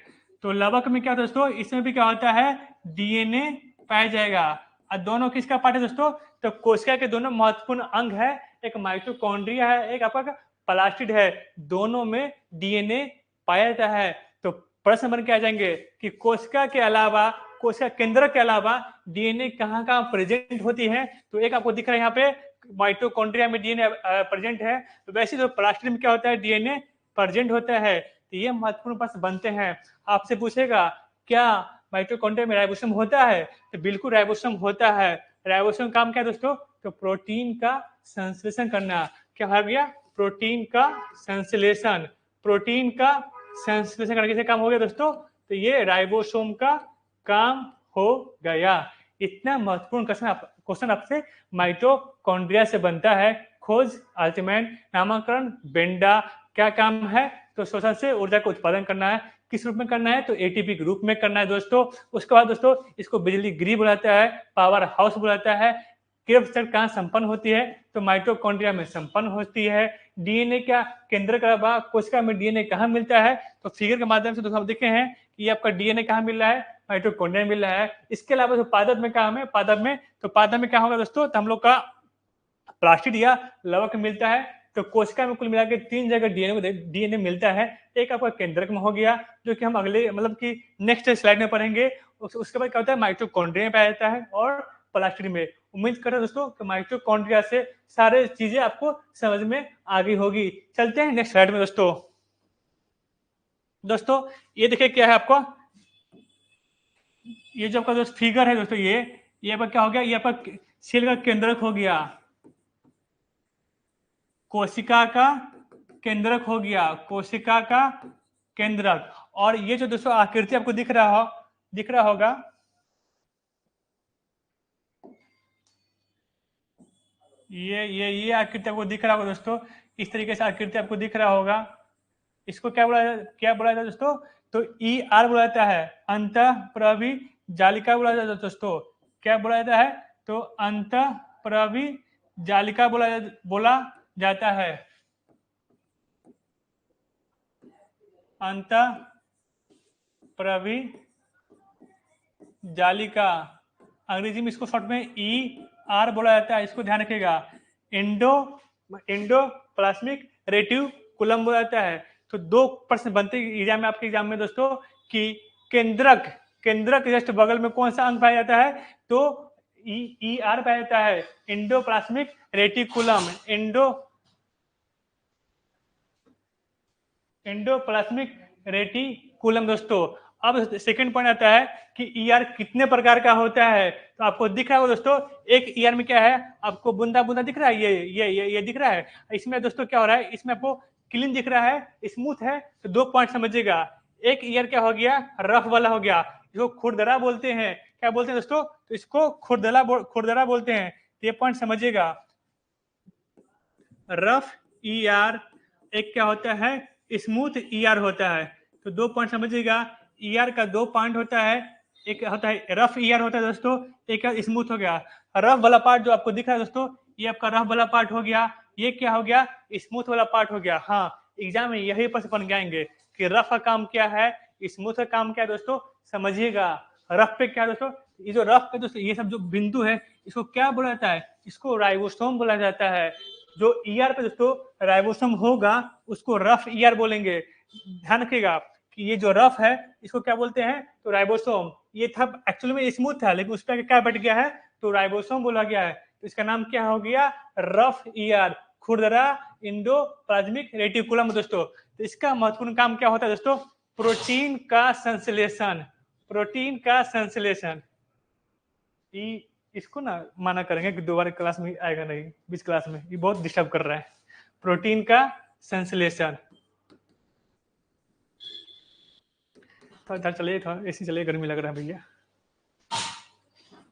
तो लवक में क्या दोस्तों, इसमें भी क्या होता है, डीएनए पाया जाएगा। और दोनों किसका पार्ट है दोस्तों, तो कोशिका के दोनों महत्वपूर्ण अंग है, एक माइटोकॉन्ड्रिया है, एक आपका प्लास्टिड है, दोनों में डीएनए पाया जाता है। तो प्रश्न बन के आ जाएंगे कि कोशिका के अलावा, कोशिका केंद्र के अलावा डीएनए कहाँ कहाँ प्रेजेंट होती है। तो एक आपको दिख रहा है यहाँ पे माइटोकॉन्ड्रिया में डीएनए प्रेजेंट है। तो वैसे तो प्लास्टिड में क्या होता है, डीएनए प्रेजेंट होता है। तो ये महत्वपूर्ण प्रश्न बनते हैं। आपसे पूछेगा क्या माइटोकॉन्ड्रिया में राइबोसोम होता है, तो बिल्कुल राइबोसोम होता है। राइबोसोम काम क्या है दोस्तों, तो प्रोटीन का संश्लेषण करना। क्या हो गया, प्रोटीन का संश्लेषण, प्रोटीन का संश्लेषण करने से काम हो गया दोस्तों। तो ये राइबोसोम का काम हो गया। इतना महत्वपूर्ण क्वेश्चन आपसे माइटोकॉन्ड्रिया से बनता है। खोज, अल्टरमेंट, नामकरण, बेंडा, क्या काम है, तो श्वसन से ऊर्जा का उत्पादन करना है। किस रूप में करना है, तो एटीपी के रूप में करना है दोस्तों। उसके बाद दोस्तों इसको बिजली गृह बुलाता है, पावर हाउस बुलाता है। क्रियाविशेष कहाँ संपन्न होती है, तो माइटोकॉन्ड्रिया में संपन्न होती है। डीएनए क्या केंद्र का भाग कोशिका में डीएनए कहाँ मिलता है, तो फिगर के माध्यम से दोस्तों हम देखे हैं कि आपका डीएनए कहाँ मिल रहा है, माइटोकॉन्ड्रिया मिल रहा है। इसके अलावा जो पादप में काम है, पादप में क्या होगा दोस्तों, तो हम लोग का प्लास्टिड या लवक मिलता है। तो कोशिका में कुल मिला के 3 जगह डीएनए मिलता है। एक आपका केंद्रक में हो गया, जो कि हम अगले मतलब कि नेक्स्ट स्लाइड में पढ़ेंगे। उसके बाद क्या होता है, माइटोकॉन्ड्रिया में पाया जाता है और प्लास्टिड में। उम्मीद कर रहे हैं दोस्तों कि माइटोकॉन्ड्रिया से सारे चीजें आपको समझ में आ गई होगी। चलते हैं नेक्स्ट स्लाइड में दोस्तों ये देखिए क्या है आपको, ये जो आपका दोस्त फिगर है दोस्तों, ये आपका क्या हो गया, ये आपका सेल का केंद्रक हो गया, कोशिका का केंद्रक हो गया, कोशिका का केंद्रक। और ये जो दोस्तों आकृति आपको दिख रहा होगा, ये आकृति आपको दिख रहा होगा दोस्तों, इस तरीके से आकृति आपको दिख रहा होगा। इसको क्या बोला जाता है दोस्तों, तो ER बोला जाता है, अंतःप्रवि जालिका बोला जाता है दोस्तों। क्या बोला जाता है, तो अंतःप्रवि जालिका बोला जाता है, अंतःप्रवि जालिका। अंग्रेजी में इसको शॉर्ट में ER बोला जाता है, इसको ध्यान रखिएगा। एंडोप्लाज्मिक रेटिकुलम बोला जाता है। तो 2 प्रश्न बनते एग्जाम में, आपके एग्जाम में दोस्तों, कि केंद्रक जस्ट बगल में कौन सा अंग पाया जाता है, तो ER पाया जाता है, एंडोप्लाज्मिक रेटिकुलम, एंडोप्लाज्मिक रेटिकुलम दोस्तों। अब सेकंड पॉइंट आता है कि ER कितने प्रकार का होता है। तो आपको दिख रहा है दोस्तों, एक ER में क्या है, आपको बूंदा बूंदा दिख रहा है, ये दिख रहा है। इसमें दोस्तों क्या हो रहा है, इसमें आपको क्लीन दिख रहा है, स्मूथ है। तो 2 पॉइंट समझिएगा। एक ER क्या हो गया, रफ वाला हो गया, इसको खुरदरा बोलते हैं। क्या बोलते हैं दोस्तों, तो इसको खुरदरा बोलते हैं। तो ये पॉइंट समझिएगा। रफ ER, एक क्या होता है, स्मूथ ER होता है। तो 2 पॉइंट समझिएगा। ER का 2 पॉइंट होता है, एक होता है रफ ER होता है दोस्तों, एक स्मूथ हो गया। रफ वाला पार्ट जो आपको दिख रहा है दोस्तों, ये आपका रफ वाला पार्ट हो गया। ये क्या हो गया, स्मूथ वाला पार्ट हो गया। हाँ, एग्जाम में यही प्रश्न बन जाएंगे कि रफ का काम क्या है, स्मूथ का काम क्या है दोस्तों, समझिएगा। रफ पे क्या दोस्तों, ये जो रफ पे दोस्तों ये सब जो बिंदु है, इसको क्या बोला जाता है, इसको राइबोसोम बोला जाता है। जो ER पे दोस्तों राइबोसोम होगा, उसको रफ ER बोलेंगे। ध्यान रखिएगा कि ये जो रफ है, इसको क्या बोलते हैं, तो राइबोसोम। ये था एक्चुअली में स्मूथ था, लेकिन उस पर क्या बैठ गया है, तो राइबोसोम बोला गया है। तो इसका नाम क्या हो गया? रफ ईआर, खुरदरा इंडोप्लाज्मिक रेटिकुलम दोस्तों। तो इसका महत्वपूर्ण काम क्या होता है दोस्तों? प्रोटीन का संश्लेषण, प्रोटीन का संश्लेषण। इसको ना माना करेंगे कि दोबारा क्लास में आएगा नहीं, बीच क्लास में, ये बहुत डिस्टर्ब कर रहा है। प्रोटीन का संश्लेषण। थोड़ा चलिए, थोड़ा ऐसी चलिए, गर्मी लग रहा है भैया।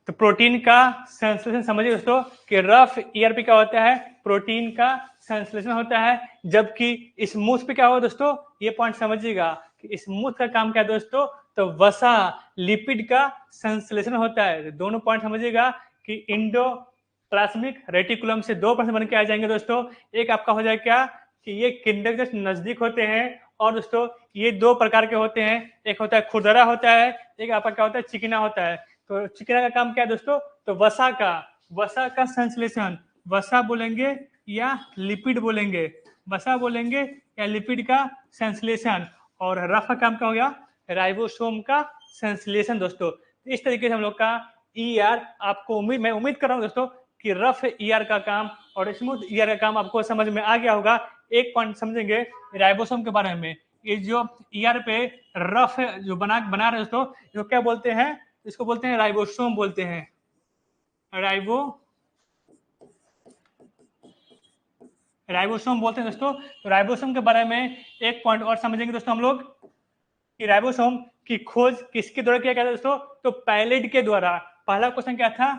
तो प्रोटीन का संश्लेषण समझिए दोस्तों कि रफ ईआर पे क्या होता है? प्रोटीन का संश्लेषण होता है, जबकि स्मूथ पे क्या होगा दोस्तों? ये पॉइंट समझिएगा कि स्मूथ का काम क्या है दोस्तों? तो वसा लिपिड का संश्लेषण होता है। दोनों पॉइंट समझिएगा कि इंडोप्लाज्मिक रेटिकुलम से दो प्रश्न बन के आ जाएंगे दोस्तों। एक आपका हो जाएगा क्या कि ये किंडर जस्ट नजदीक होते हैं, और दोस्तों ये दो प्रकार के होते हैं, एक होता है खुरदरा होता है, एक आपका क्या होता है? चिकना होता है। तो चिकना का काम क्या है दोस्तों? तो वसा का संश्लेषण, वसा बोलेंगे या लिपिड बोलेंगे, वसा बोलेंगे या लिपिड का संश्लेषण। और रफ का काम क्या हो गया? राइबोसोम का संश्लेषण दोस्तों। इस तरीके से हम लोग का ईआर आपको मैं उम्मीद कर रहा हूं दोस्तों कि रफ ईआर का काम और स्मूथ ईआर का काम आपको समझ में आ गया होगा। एक पॉइंट समझेंगे राइबोसोम के बारे में। ये जो ईआर पे रफ जो बना रहे दोस्तों, जो क्या बोलते हैं? इसको बोलते हैं राइबोसोम बोलते हैं, राइबोसोम बोलते हैं दोस्तों। तो राइबोसोम के बारे में एक पॉइंट और समझेंगे दोस्तों हम लोग कि राइबोसोम की खोज किसके द्वारा किया गया था दोस्तों? तो पैलेड के द्वारा। पहला क्वेश्चन क्या था?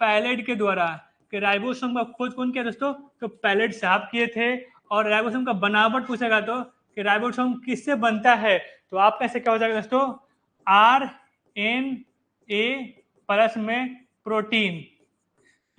पैलेड के द्वारा। कि राइबोसोम का खोज कौन किया दोस्तों? तो पैलेड साहब किए थे। और राइबोसोम का बनावट पूछेगा तो कि राइबोसोम किससे बनता है? तो आप कैसे क्या हो जाएगा दोस्तों? RNA प्लस में प्रोटीन।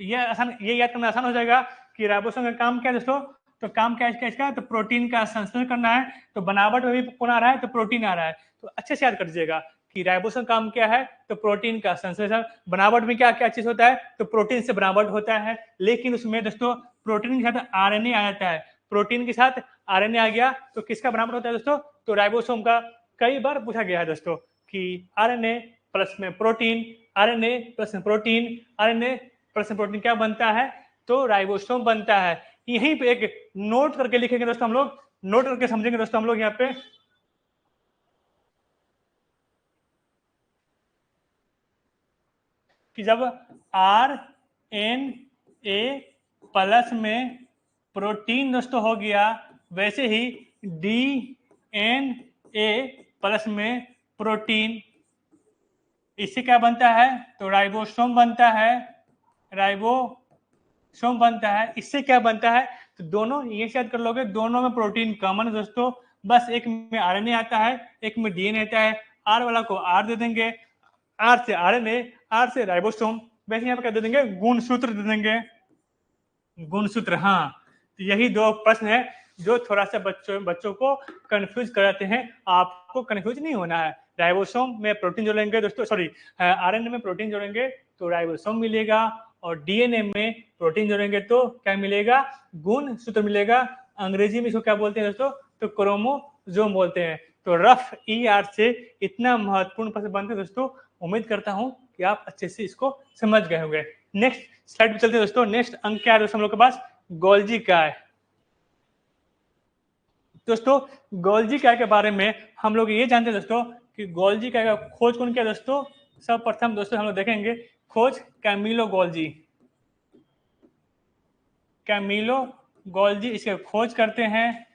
ये याद करना आसान हो जाएगा कि राइबोसोम का काम क्या है दोस्तों? तो काम क्या है इसका? तो प्रोटीन का संश्लेषण करना है। तो बनावट में भी कौन आ रहा है? तो प्रोटीन आ रहा है। तो अच्छे से याद कर दीजिएगा कि राइबोसोम काम क्या है? तो प्रोटीन का संश्लेषण। बनावट में क्या क्या चीज होता है? तो प्रोटीन से बनावट होता है, लेकिन उसमें दोस्तों प्रोटीन के साथ आरएनए आ जाता है। प्रोटीन के साथ आरएनए आ गया तो किसका बनावट होता है दोस्तों? तो राइबोसोम का। कई बार पूछा गया है दोस्तों कि आरएनए प्लस में प्रोटीन, आरएनए प्लस में प्रोटीन, आरएनए प्लस में प्रोटीन क्या बनता है? तो राइबोसोम बनता है। यहीं पे एक नोट करके लिखेंगे दोस्तों हम लोग, नोट करके समझेंगे दोस्तों हम लोग यहाँ पे कि जब RNA प्लस में प्रोटीन दोस्तों हो गया, वैसे ही DNA प्लस में प्रोटीन, इससे क्या बनता है? तो राइबोसोम बनता है, राइबोसोम बनता है। इससे क्या बनता है? तो दोनों ये याद कर लोगे, दोनों में प्रोटीन कॉमन है दोस्तों, बस एक में आरएनए आता है, एक में डीएनए आता है। आर वाला को आर दे देंगे, आर से आरएनए, आर से राइबोसोम, वैसे यहाँ पे क्या दे देंगे? गुणसूत्र दे देंगे, गुणसूत्र। हाँ, तो यही दो प्रश्न है जो थोड़ा सा बच्चों को कंफ्यूज कराते हैं। आपको कंफ्यूज नहीं होना है। राइबोसोम में प्रोटीन जोड़ेंगे दोस्तों, सॉरी आरएनए में प्रोटीन जोड़ेंगे तो राइबोसोम मिलेगा, और डीएनए में प्रोटीन जोड़ेंगे तो क्या मिलेगा? गुणसूत्र मिलेगा। अंग्रेजी में इसको क्या बोलते हैं दोस्तों? तो क्रोमोसोम बोलते हैं। तो रफ ईआर से इतना महत्वपूर्ण प्रश्न बनते हैं दोस्तों। उम्मीद करता हूं कि आप अच्छे से इसको समझ गए होंगे। नेक्स्ट स्लाइड पे चलते हैं दोस्तों। नेक्स्ट अंक क्या है दोस्तों हम लोग के पास? गोल्जी काय। दोस्तों गोल्जी काय के बारे में हम लोग ये जानते हैं दोस्तों कि गोल्जी काय का खोज कौन किया दोस्तों? सब प्रथम दोस्तों हम लोग देखेंगे खोज कैमिलो गोल्जी, कैमिलो गोल्जी इसके खोज करते हैं।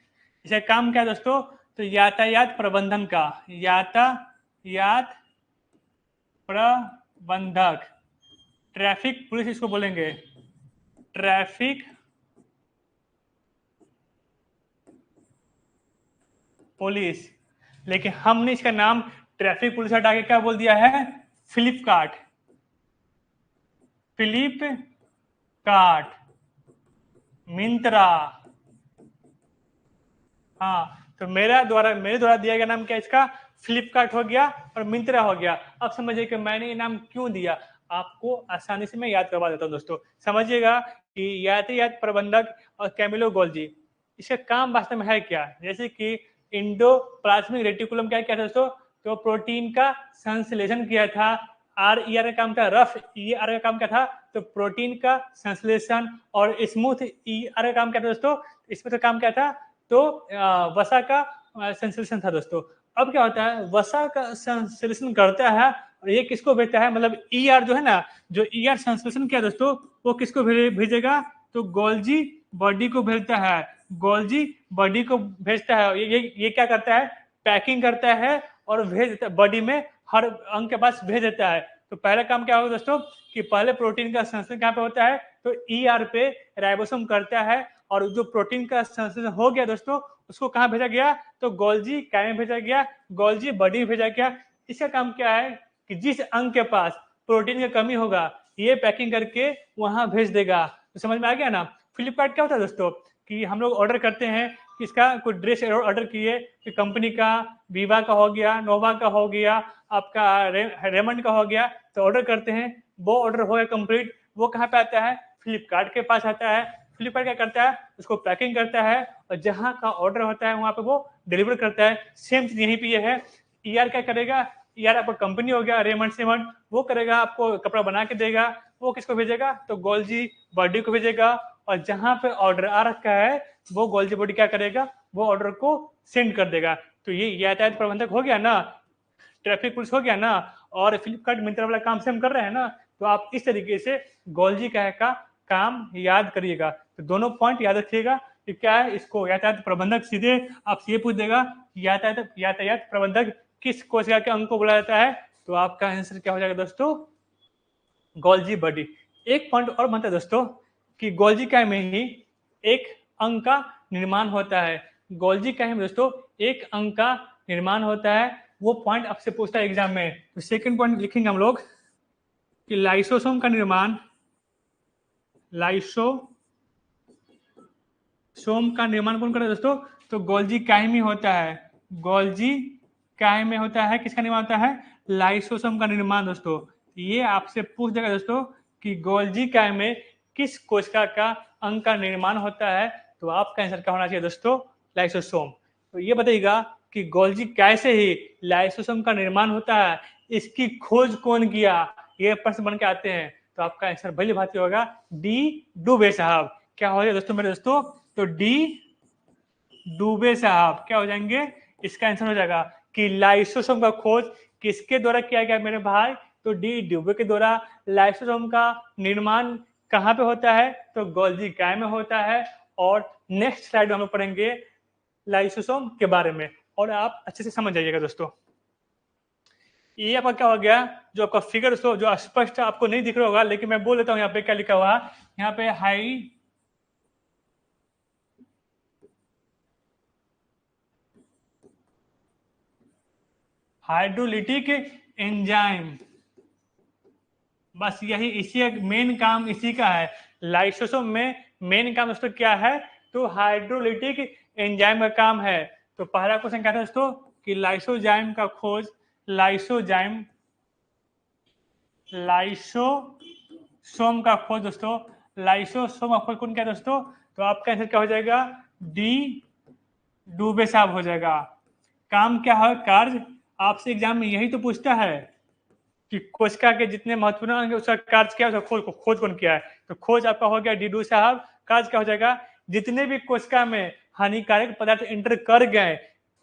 इसका काम क्या है दोस्तों? तो यातायात प्रबंधन का, यातायात प्रबंधक, ट्रैफिक पुलिस इसको बोलेंगे, ट्रैफिक पुलिस। लेकिन हमने इसका नाम ट्रैफिक पुलिस हटा के क्या बोल दिया है? फ्लिपकार्ट, फ्लिपकार्ट, मिंत्रा। हाँ, तो मेरे द्वारा दिया गया नाम क्या इसका? फ्लिपकार्ट हो गया और मिंत्रा हो गया। अब समझिए कि मैंने ये नाम क्यों दिया, आपको आसानी से मैं याद करवा देता हूँ दोस्तों। समझिएगा कि यातायात प्रबंधक और कैमिलो गोल्जी, इसका काम वास्तव में है क्या? जैसे कि इंडोप्लाज्मिक रेटिकुलम क्या था दोस्तों? तो प्रोटीन का संश्लेषण किया था RER का काम था रफ, ER का काम क्या था, तो प्रोटीन का संश्लेषण, और स्मूथ ER का काम क्या था दोस्तों, इसमें तो काम क्या था, तो वसा का संश्लेषण था दोस्तों। अब क्या होता है, वसा का संश्लेषण करता है और ये किसको भेजता है, मतलब ER जो है ना, जो ER संश्लेषण किया दोस्तों, वो किसको भेजेगा, तो गोल्जी बॉडी को भेजता है, गोल्जी बॉडी को भेजता है। ये क्या करता है, पैकिंग करता है और भेज देता है बॉडी में, हर अंग के पास भेज देता है। तो पहला काम क्या होगा दोस्तों, कि पहले प्रोटीन का संश्लेषण कहाँ पे होता है, तो ER पे राइबोसोम करता है, और जो प्रोटीन का संश्लेषण हो गया दोस्तों, उसको कहाँ भेजा गया, तो गोल्जी काय में भेजा गया, गोल्जी बॉडी में भेजा गया। इसका काम क्या है, कि जिस अंग के पास प्रोटीन की कमी होगा, ये पैकिंग करके वहां भेज देगा। तो समझ में आ गया ना। फ्लिपकार्ट क्या होता है दोस्तों, कि हम लोग ऑर्डर करते हैं, किसका, कोई ड्रेस ऑर्डर किए, कि कंपनी का, वीवा का हो गया, नोवा का हो गया, आपका रेमंड का हो गया, तो ऑर्डर करते हैं, वो ऑर्डर हो गया कंप्लीट, वो कहाँ पे आता है, फ्लिपकार्ट के पास आता है। फ्लिपकार्ट क्या करता है, उसको पैकिंग करता है, और जहां का ऑर्डर होता है वहां पे वो डिलीवर करता है। सेम चीज यहीं पे ये है। ER क्या करेगा, ER आपका कंपनी हो गया रेमंड सेमंड, वो करेगा, आपको कपड़ा बना के देगा, वो किसको भेजेगा, तो गोल्जी बॉडी को भेजेगा, और जहां पे ऑर्डर आ रखा है वो गोल्जी बॉडी क्या करेगा, वो ऑर्डर को सेंड कर देगा। तो ये यातायात प्रबंधक हो गया ना, ट्रैफिक पुलिस हो गया ना, और फ्लिपकार्ट मिंत्रा वाला काम से हम कर रहे हैं ना। तो आप इस तरीके से गोल्जी का काम याद करिएगा। तो दोनों पॉइंट याद रखिएगा कि क्या है, इसको यातायात प्रबंधक सीधे आपसे ये पूछ देगा, यातायात प्रबंधक किस कोशिका के अंग को बोला जाता है, तो आपका आंसर क्या हो जाएगा दोस्तों, गोल्जी बॉडी। एक पॉइंट और बनता है दोस्तों, कि गोल्जी काय में ही एक अंग का निर्माण होता है, गोल्जी काय में दोस्तों एक अंग का निर्माण होता है। वो पॉइंट आपसे पूछता है एग्जाम में। तो सेकंड पॉइंट लिखेंगे हम लोग, कि लाइसोसोम का निर्माण, लाइसोसोम का निर्माण कौन करता है दोस्तों, तो गोल्जी काय में होता है, गोल्जी काय में होता है, किसका निर्माण होता है, लाइसोसोम का निर्माण दोस्तों। ये आपसे पूछ देगा दोस्तों, कि गोल्जी काय में किस कोशिका का अंग का निर्माण होता है, तो आपका आंसर क्या होना चाहिए दोस्तों, लाइसोसोम। तो ये बताइएगा कि गोल्जी काय से ही लाइसोसोम का निर्माण होता है, इसकी खोज कौन किया, ये प्रश्न बन के आते हैं। तो आपका आंसर भली भांति होगा डी डुबे साहब। क्या हो जाएगा दोस्तों मेरे दोस्तों, तो डी डुबे साहब क्या हो जाएंगे, इसका आंसर हो जाएगा कि लाइसोसोम का खोज किसके द्वारा किया गया मेरे भाई, तो डी डुबे के द्वारा। लाइसोसोम का निर्माण कहाँ पे होता है, तो गोल्जी काय में होता है। और नेक्स्ट स्लाइड में हम लोग पढ़ेंगे लाइसोसोम के बारे में, और आप अच्छे से समझ जाइएगा दोस्तों। ये आपका क्या हो गया, जो आपका फिगर दोस्तों, जो स्पष्ट आपको नहीं दिख रहा होगा, लेकिन मैं बोल देता हूँ यहाँ पे क्या लिखा हुआ, यहाँ पे हाइड्रोलिटिक एंजाइम, बस यही, इसी मेन काम इसी का है। लाइसोसोम में मेन काम दोस्तों क्या है, तो हाइड्रोलिटिक एंजाइम का काम है। तो पहला क्वेश्चन क्या था दोस्तों, कि लाइसोजाइम का खोज, लाइसोजाइम, लाइसोसोम का खोज दोस्तों, लाइसोसोम का खोज कौन किया दोस्तों, तो आपका आंसर क्या हो जाएगा, डी डुबे साहब हो जाएगा। काम क्या है, कार्य, आपसे एग्जाम में यही तो पूछता है कि कोशिका के जितने महत्वपूर्ण अंग है उसका कार्य क्या है, खोज कौन किया है। तो खोज आपका हो गया डीडू साहब। कार्य क्या हो जाएगा, जितने भी कोशिका में हानिकारक पदार्थ एंटर कर गए।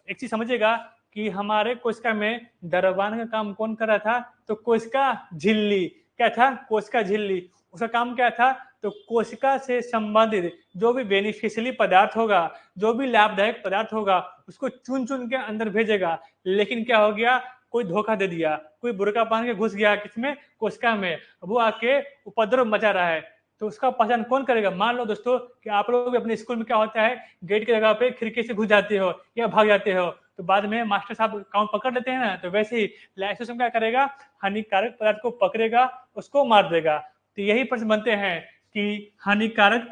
एक चीज समझिएगा कि हमारे कोशिका में दरबान का काम कौन कर रहा था, तो कोशिका झिल्ली, क्या था, कोशिका झिल्ली। उसका काम क्या था, तो कोशिका से संबंधित जो भी बेनिफिशियली पदार्थ होगा, जो भी लाभदायक पदार्थ होगा, उसको चुन चुन के अंदर भेजेगा। लेकिन क्या हो गया, कोई धोखा दे दिया, कोई बुरका पहन के घुस गया किसमें, कोशिका में, वो आके उपद्रव मचा रहा है। तो उसका पहचान कौन करेगा। मान लो दोस्तों कि आप लोग भी अपने स्कूल में क्या होता है, गेट की जगह पे खिड़की से घुस जाते हो या भाग जाते हो, तो बाद में मास्टर साहब काउंट पकड़ लेते हैं ना। तो वैसे ही लाइसोसोम क्या करेगा, हानिकारक पदार्थ को पकड़ेगा, उसको मार देगा। तो यही प्रश्न बनते हैं कि हानिकारक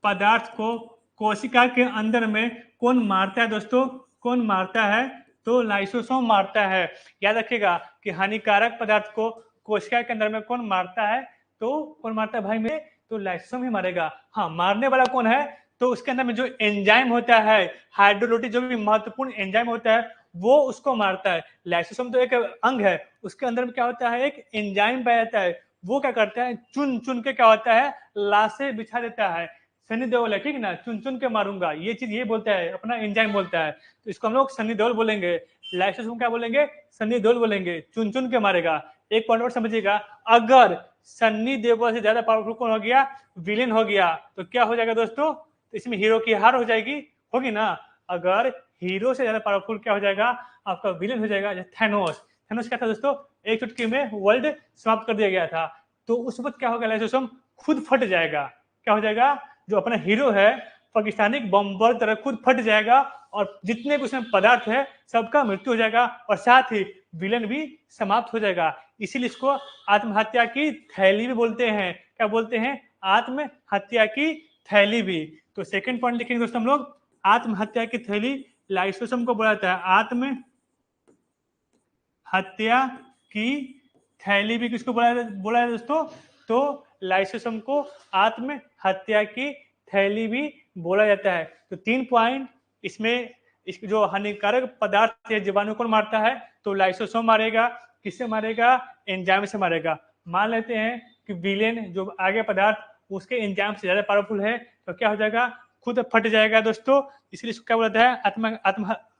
पदार्थ को कोशिका के अंदर में कौन मारता है दोस्तों, कौन मारता है, तो लाइसोसोम मारता है। याद रखिएगा कि हानिकारक पदार्थ को कोशिका के अंदर में कौन मारता है, तो कौन मारता है भाई में, तो लाइसोसोम ही मारेगा। हाँ, मारने वाला कौन है, तो उसके अंदर में जो एंजाइम होता है, हाइड्रोलाइटिक जो भी महत्वपूर्ण एंजाइम होता है वो उसको मारता है। लाइसोसोम तो एक अंग है, उसके अंदर में क्या होता है, एक एंजाइम पाया जाता है, वो क्या करता है, चुन चुन के क्या होता है, लाशें बिछा देता है। सनी देओल है, ठीक है ना, चुन चुन के मारूंगा, ये चीज ये बोलता है, अपना एंजाइम बोलता है, तो इसको हम लोग सनी देओल बोलेंगे। लाइसोसोम क्या बोलेंगे, सनी देओल बोलेंगे, चुन चुन के मारेगा। एक पॉइंट और समझिएगा, अगर सन्नी देओल से ज्यादा पावरफुल कौन हो गया, विलेन हो गया, तो क्या हो जाएगा दोस्तों, तो इसमें हीरो की हार हो जाएगी, होगी ना। अगर हीरो से ज्यादा पावरफुल क्या हो जाएगा, आपका विलेन हो जाएगा। थैनोस, थैनोस क्या था दोस्तों, एक चुटकी में वर्ल्ड समाप्त कर दिया गया था। तो उस वक्त क्या होगा, लाइसोसोम खुद फट जाएगा। क्या हो जाएगा, जो अपना हीरो है पाकिस्तानी बम्बर तरह खुद फट जाएगा, और जितने भी उसमें पदार्थ है सबका मृत्यु हो जाएगा, और साथ ही विलन भी समाप्त हो जाएगा। इसीलिए इसको आत्महत्या की थैली भी बोलते हैं। क्या बोलते हैं, आत्महत्या की थैली भी। तो सेकंड पॉइंट लिखेंगे दोस्तों हम लोग, आत्महत्या की थैली लाइसोसोम को बोला जाता है। आत्महत्या की थैली भी किसको बोला है दोस्तों, तो लाइसोसोम को आत्महत्या की थैली भी बोला जाता है। तो 3 पॉइंट इसमें, इस जो हानिकारक पदार्थ है जीवाणु कौन मारता है, तो लाइसोसोम मारेगा। किससे मारेगा, एंजाइम से मारेगा। मान लेते हैं कि विलेन जो आगे पदार्थ उसके एंजाइम से ज्यादा पावरफुल है, तो क्या हो जाएगा, खुद फट जाएगा दोस्तों। इसलिए इसको क्या बोला जाता है,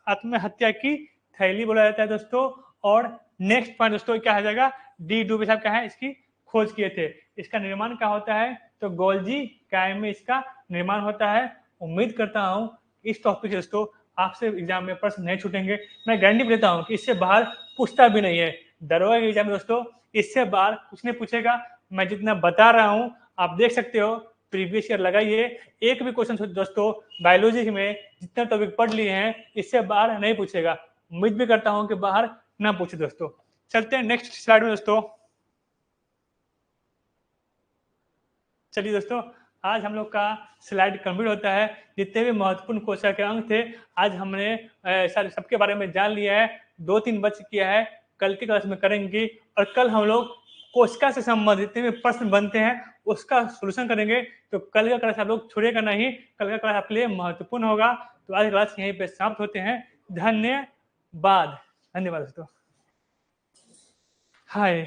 आत्महत्या की थैली बोला जाता है दोस्तों। और नेक्स्ट पॉइंट दोस्तों क्या हो जाएगा, डी डुबे साहब क्या है, इसकी खोज किए थे। इसका निर्माण क्या होता है, तो गोल्जी कायम में इसका निर्माण होता है। उम्मीद करता हूं इस टॉपिक से दोस्तों आपसे एग्जाम में प्रश्न नहीं छूटेंगे। मैं गारंटी देता हूं कि इससे बाहर पूछता भी नहीं है। दरोगा के एग्जाम में दोस्तों इससे बाहर कुछ नहीं पूछेगा। मैं जितना बता रहा हूं आप देख सकते हो, प्रीवियस ईयर लगाइए, एक भी क्वेश्चन दोस्तों बायोलॉजी में जितने टॉपिक पढ़ लिए हैं इससे बाहर नहीं पूछेगा। उम्मीद भी करता हूं कि बाहर ना पूछे दोस्तों। चलते हैं नेक्स्ट स्लाइड में दोस्तों। चलिए दोस्तों, आज हम लोग का स्लाइड कंप्लीट होता है। जितने भी महत्वपूर्ण कोशिका के अंग थे आज हमने सबके बारे में जान लिया है। 2-3 बच किया है, कल की क्लास में करेंगे। और कल हम लोग कोशिका से संबंधित जितने भी प्रश्न बनते हैं उसका सोल्यूशन करेंगे। तो कल का क्लास आप लोग छोड़िएगा नहीं, कल का क्लास आपके लिए महत्वपूर्ण होगा। तो आज क्लास यहीं पे समाप्त होते हैं। धन्यवाद, धन्यवाद दोस्तों। हाय।